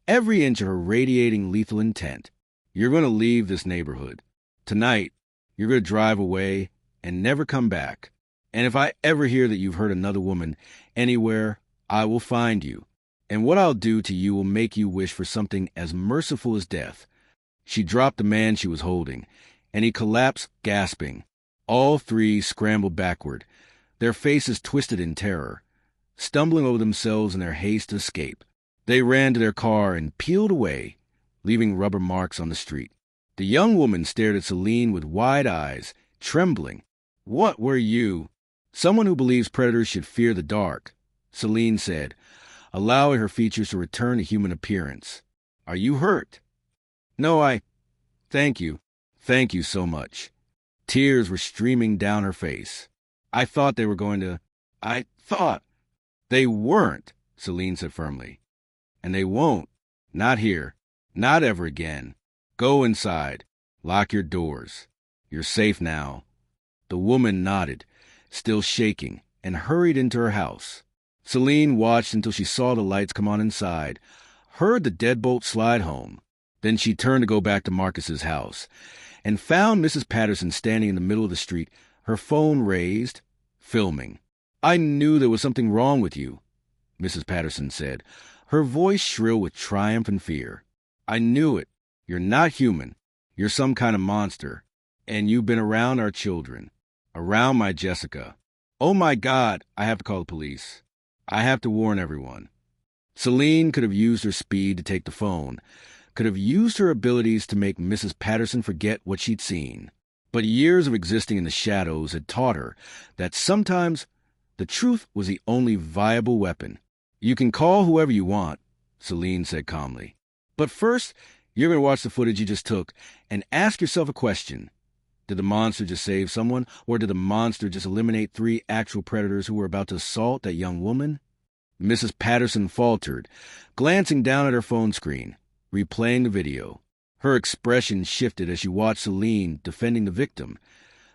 every inch of her radiating lethal intent. You're going to leave this neighborhood. Tonight, you're going to drive away and never come back. And if I ever hear that you've hurt another woman anywhere, I will find you. And what I'll do to you will make you wish for something as merciful as death. She dropped the man she was holding, and he collapsed, gasping. All 3 scrambled backward, their faces twisted in terror, stumbling over themselves in their haste to escape. They ran to their car and peeled away, leaving rubber marks on the street. The young woman stared at Celine with wide eyes, trembling. What were you? Someone who believes predators should fear the dark, Celine said, allowing her features to return to human appearance. Are you hurt? No, Thank you. Thank you so much. Tears were streaming down her face. I thought they were going to... I thought... They weren't, Celine said firmly. And they won't. Not here. Not ever again. Go inside. Lock your doors. You're safe now. The woman nodded, still shaking, and hurried into her house. Celine watched until she saw the lights come on inside, heard the deadbolt slide home. Then she turned to go back to Marcus's house, and found Mrs. Patterson standing in the middle of the street, her phone raised, filming. I knew there was something wrong with you, Mrs. Patterson said, her voice shrill with triumph and fear. I knew it. You're not human. You're some kind of monster. And you've been around our children. Around my Jessica. Oh my God, I have to call the police. I have to warn everyone. Celine could have used her speed to take the phone, could have used her abilities to make Mrs. Patterson forget what she'd seen. But years of existing in the shadows had taught her that sometimes the truth was the only viable weapon. You can call whoever you want, Celine said calmly. But first, You're going to watch the footage you just took and ask yourself a question. Did the monster just save someone, or did the monster just eliminate 3 actual predators who were about to assault that young woman? Mrs. Patterson faltered, glancing down at her phone screen, replaying the video. Her expression shifted as she watched Celine defending the victim,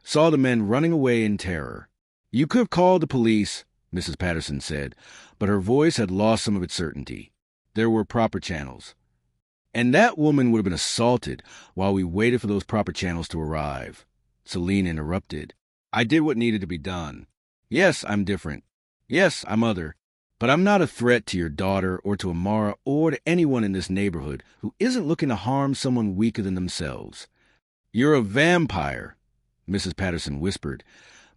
saw the men running away in terror. You could have called the police, Mrs. Patterson said, but her voice had lost some of its certainty. There were proper channels. And that woman would have been assaulted while we waited for those proper channels to arrive. Celine interrupted. I did what needed to be done. Yes, I'm different. Yes, I'm other. But I'm not a threat to your daughter or to Amara or to anyone in this neighborhood who isn't looking to harm someone weaker than themselves. You're a vampire, Mrs. Patterson whispered,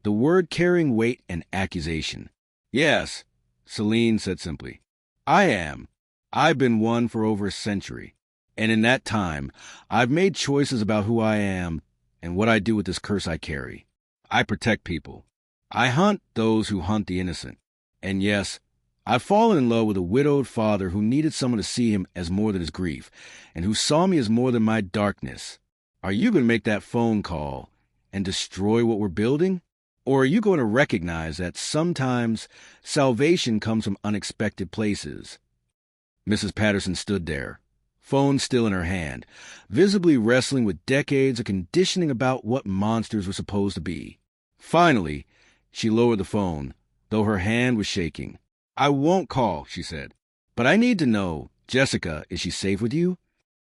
the word carrying weight and accusation. Yes, Celine said simply. I am. I've been one for over a century. And in that time, I've made choices about who I am and what I do with this curse I carry. I protect people. I hunt those who hunt the innocent. And yes, I've fallen in love with a widowed father who needed someone to see him as more than his grief, and who saw me as more than my darkness. Are you going to make that phone call and destroy what we're building? Or are you going to recognize that sometimes salvation comes from unexpected places? Mrs. Patterson stood there, phone still in her hand, visibly wrestling with decades of conditioning about what monsters were supposed to be. Finally, she lowered the phone, though her hand was shaking. I won't call, she said. But I need to know, Jessica, is she safe with you?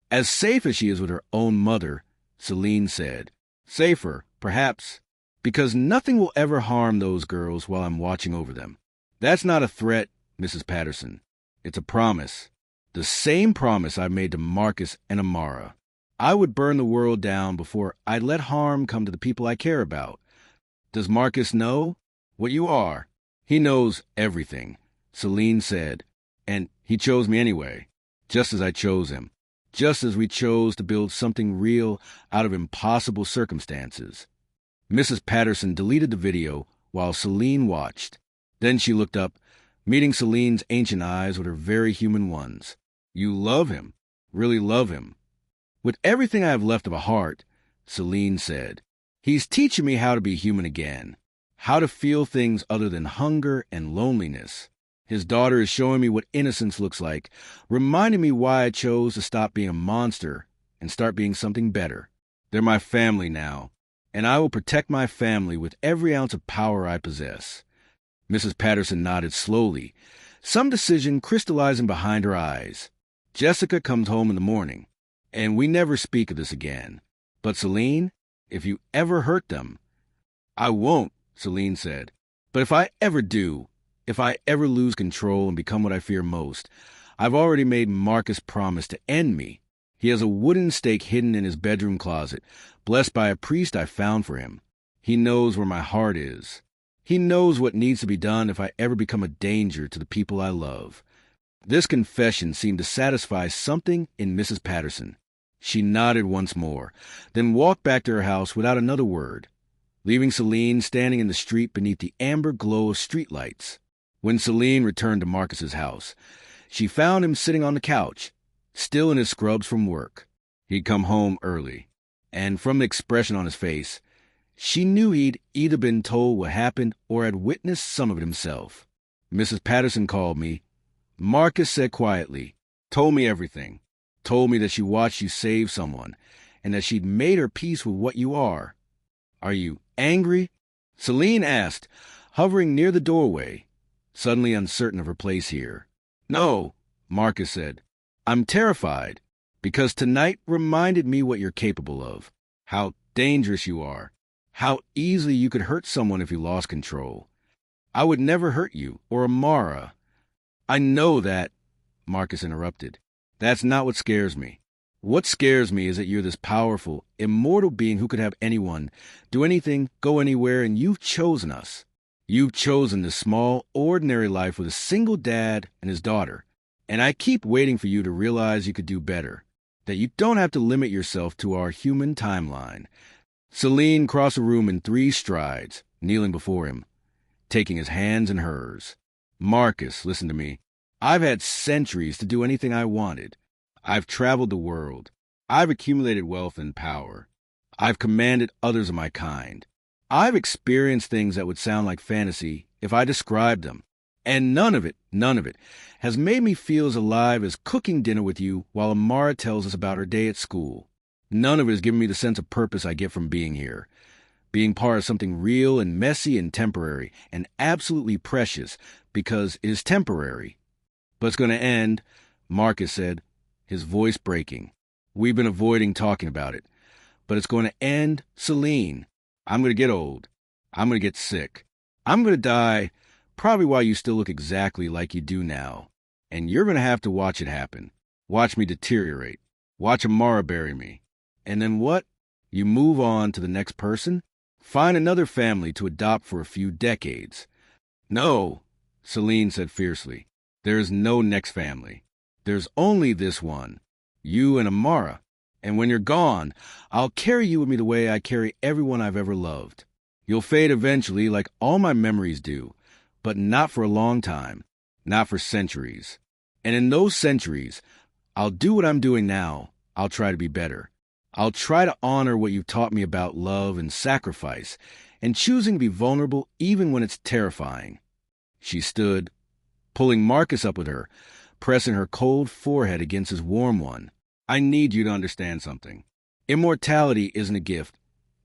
As safe as she is with her own mother, Celine said. Safer, perhaps, because nothing will ever harm those girls while I'm watching over them. That's not a threat, Mrs. Patterson. It's a promise. The same promise I made to Marcus and Amara. I would burn the world down before I'd let harm come to the people I care about. Does Marcus know what you are? He knows everything, Celine said, and he chose me anyway, just as I chose him, just as we chose to build something real out of impossible circumstances. Mrs. Patterson deleted the video while Celine watched. Then she looked up, meeting Celine's ancient eyes with her very human ones. You love him, really love him. With everything I have left of a heart, Celine said. He's teaching me how to be human again, how to feel things other than hunger and loneliness. His daughter is showing me what innocence looks like, reminding me why I chose to stop being a monster and start being something better. They're my family now, and I will protect my family with every ounce of power I possess. Mrs. Patterson nodded slowly, some decision crystallizing behind her eyes. Jessica comes home in the morning, and we never speak of this again. But Celine, if you ever hurt them... I won't, Celine said. But if I ever do, if I ever lose control and become what I fear most, I've already made Marcus promise to end me. He has a wooden stake hidden in his bedroom closet, blessed by a priest I found for him. He knows where my heart is. He knows what needs to be done if I ever become a danger to the people I love. This confession seemed to satisfy something in Mrs. Patterson. She nodded once more, then walked back to her house without another word, leaving Celine standing in the street beneath the amber glow of streetlights. When Celine returned to Marcus's house, she found him sitting on the couch, still in his scrubs from work. He'd come home early, and from the expression on his face, she knew he'd either been told what happened or had witnessed some of it himself. Mrs. Patterson called me. Marcus said quietly, told me everything, told me that she watched you save someone, and that she'd made her peace with what you are. Are you angry? Celine asked, hovering near the doorway, suddenly uncertain of her place here. No, Marcus said. I'm terrified, because tonight reminded me what you're capable of, how dangerous you are, how easily you could hurt someone if you lost control. I would never hurt you, or Amara. I know that, Marcus interrupted. That's not what scares me. What scares me is that you're this powerful, immortal being who could have anyone, do anything, go anywhere, and you've chosen us. You've chosen this small, ordinary life with a single dad and his daughter. And I keep waiting for you to realize you could do better, that you don't have to limit yourself to our human timeline. Celine crossed the room in 3 strides, kneeling before him, taking his hands in hers. Marcus, listen to me. I've had centuries to do anything I wanted. I've traveled the world. I've accumulated wealth and power. I've commanded others of my kind. I've experienced things that would sound like fantasy if I described them. And none of it, has made me feel as alive as cooking dinner with you while Amara tells us about her day at school. None of it has given me the sense of purpose I get from being here. Being part of something real and messy and temporary and absolutely precious because it is temporary. But it's going to end, Marcus said, his voice breaking. We've been avoiding talking about it. But it's going to end, Celine. I'm going to get old. I'm going to get sick. I'm going to die, probably while you still look exactly like you do now. And you're going to have to watch it happen. Watch me deteriorate. Watch Amara bury me. And then what? You move on to the next person? Find another family to adopt for a few decades. No, Celine said fiercely. There is no next family. There's only this one. You and Amara. And when you're gone, I'll carry you with me the way I carry everyone I've ever loved. You'll fade eventually like all my memories do, but not for a long time, not for centuries. And in those centuries, I'll do what I'm doing now. I'll try to be better. I'll try to honor what you've taught me about love and sacrifice, and choosing to be vulnerable even when it's terrifying. She stood, pulling Marcus up with her, pressing her cold forehead against his warm one. I need you to understand something. Immortality isn't a gift.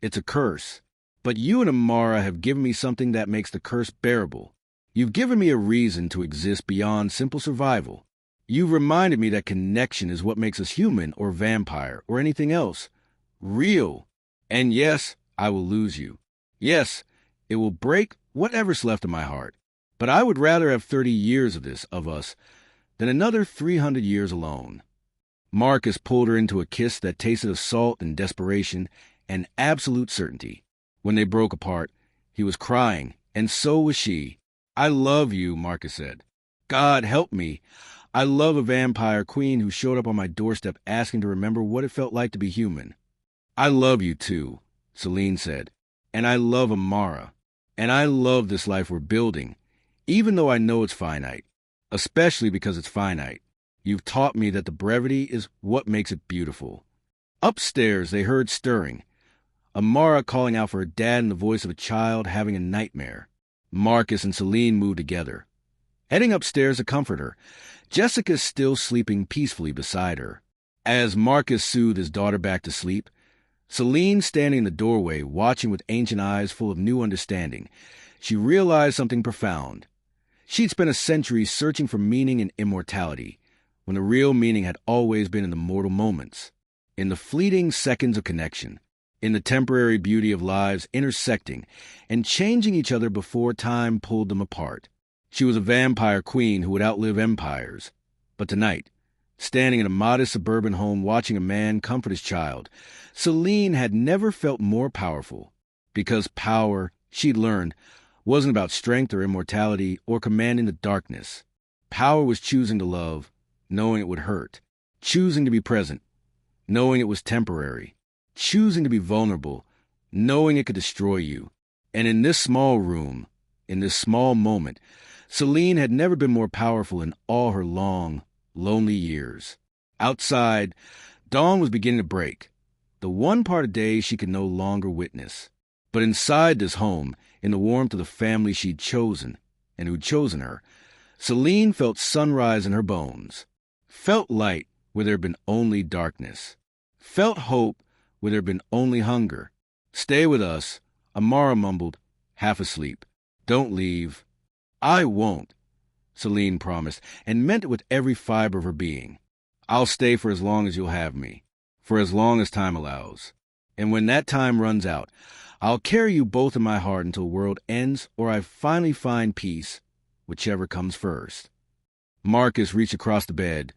It's a curse. But you and Amara have given me something that makes the curse bearable. You've given me a reason to exist beyond simple survival. You've reminded me that connection is what makes us human or vampire or anything else. Real. And yes, I will lose you. Yes, it will break whatever's left of my heart. But I would rather have 30 years of this, of us, than another 300 years alone. Marcus pulled her into a kiss that tasted of salt and desperation and absolute certainty. When they broke apart, he was crying, and so was she. I love you, Marcus said. God help me. I love a vampire queen who showed up on my doorstep asking to remember what it felt like to be human. I love you too, Celine said. And I love Amara. And I love this life we're building, even though I know it's finite, especially because it's finite. You've taught me that the brevity is what makes it beautiful. Upstairs, they heard stirring. Amara calling out for her dad in the voice of a child having a nightmare. Marcus and Celine moved together, heading upstairs to comfort her. Jessica's still sleeping peacefully beside her. As Marcus soothed his daughter back to sleep, Celine standing in the doorway, watching with ancient eyes full of new understanding, she realized something profound. She'd spent a century searching for meaning in immortality, when the real meaning had always been in the mortal moments, in the fleeting seconds of connection, in the temporary beauty of lives intersecting and changing each other before time pulled them apart. She was a vampire queen who would outlive empires. But tonight, standing in a modest suburban home watching a man comfort his child, Celine had never felt more powerful, because power, she'd learned, wasn't about strength or immortality or commanding the darkness. Power was choosing to love, knowing it would hurt, choosing to be present, knowing it was temporary, choosing to be vulnerable, knowing it could destroy you. And in this small room, in this small moment, Celine had never been more powerful in all her long, lonely years. Outside, dawn was beginning to break, the one part of day she could no longer witness. But inside this home, in the warmth of the family she'd chosen, and who'd chosen her, Celine felt sunrise in her bones, felt light where there had been only darkness, felt hope where there had been only hunger. Stay with us, Amara mumbled, half asleep. Don't leave. I won't, Celine promised, and meant it with every fiber of her being. I'll stay for as long as you'll have me, for as long as time allows. And when that time runs out, I'll carry you both in my heart until the world ends or I finally find peace, whichever comes first. Marcus reached across the bed,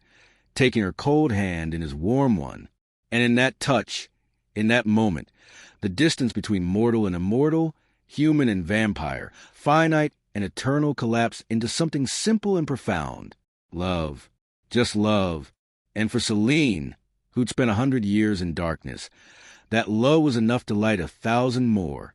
taking her cold hand in his warm one, and in that touch, in that moment, the distance between mortal and immortal, human and vampire, finite and eternal collapsed into something simple and profound. Love. Just love. And for Celine, who'd spent 100 years in darkness, that love was enough to light 1,000 more.